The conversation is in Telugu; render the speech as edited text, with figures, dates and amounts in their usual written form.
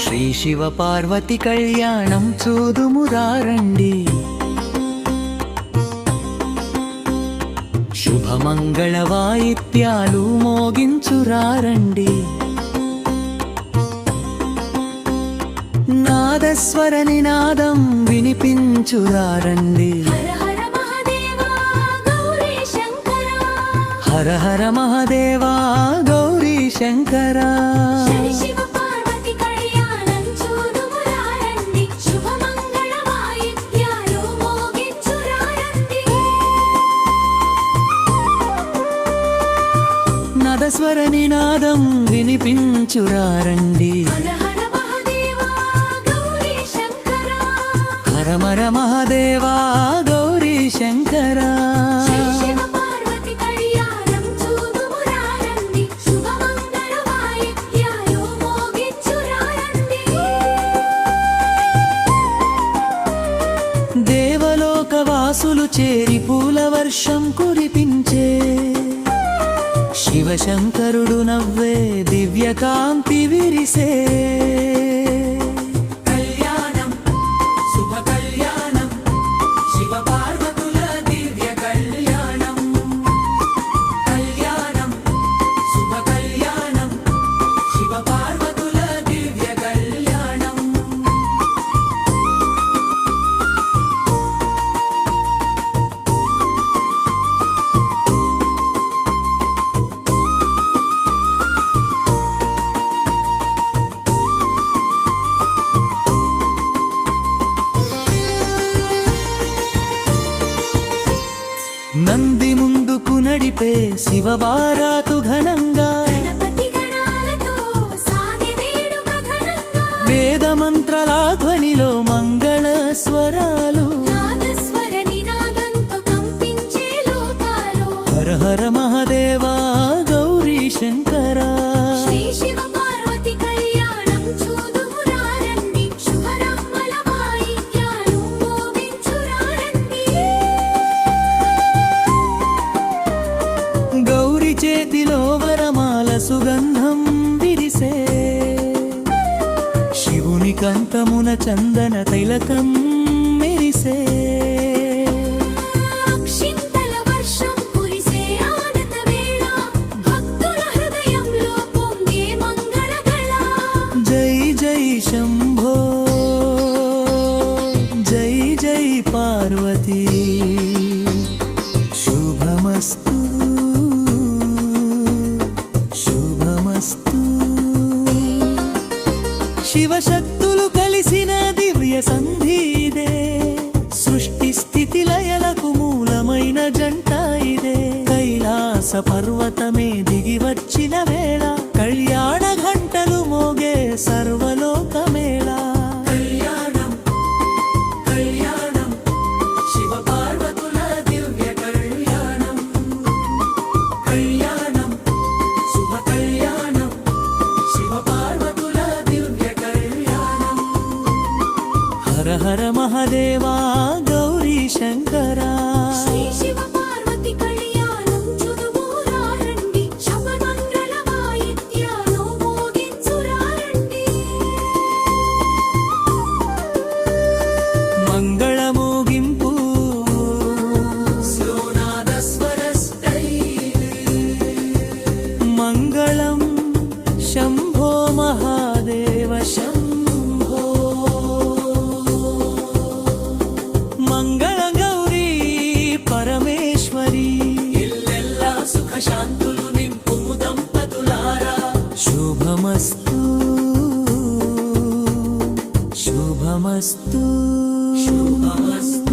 శ్రీ శివ పార్వతి కళ్యాణం చూదుమురారండి. శుభమంగళ వాయిద్యాలు మోగించురారండి. నాదస్వర నినాదం వినిపించురారండి. హర హర మహదేవా గౌరీ శంకరా. నాదస్వర నినాదం వినిపించురారండి. హర హర మహదేవా గౌరీ శంకరా. దేవలోకవాసులు చేరి పూల వర్షం కురిపించే, శివశంకరుడు నవ్వే దివ్యకాంతి విరిసే. కళ్యాణం శుభ కళ్యాణం శివ పార్వతుల దివ్య కళ్యాణం. కళ్యాణం శుభ కళ్యాణం శివ పార్వతుల దివ్య కళ్యాణం. నంది ముందుకు నడిపే శివబారాతు ఘనంగా, వేద మంత్రాల ధ్వనిలో మంగళ స్వరాలు. హర హర మహదేవా గౌరీ శంకరా. చేతిలో వరమాల సుగంధం విరిసే, శివుని కంఠమున చందన తైలకం మెరిసే. జై జై శంభో జై జై పార్వతీ. శుభమస్తు శివశక్తులు కలిసిన దివ్య సంధిదే, సృష్టి స్థితి లయలకు మూలమైన జంట ఇదే. కైలాస పర్వతమే దిగి వచ్చిన వేళ, కళ్యాణ ఘంటలు మోగే సర్వలోకమేళ. కళ్యాణం కళ్యాణం శివ పార్వతుల దివ్య కళ్యాణం. కళ్యాణం శుభ కళ్యాణం శివ పార్వతుల దివ్య కళ్యాణం. హర హర మహదేవా గౌరీ శంకరా. మంగళమోగింపు మంగళం శంభో మహాదేవ శంభో. మంగళ గౌరీ పరమేశ్వరి, ఇల్లెల్లా సుఖ శాంతులు నింపు దంపతులారా. శుభమస్తు శుభమస్తు శుభమస్తు.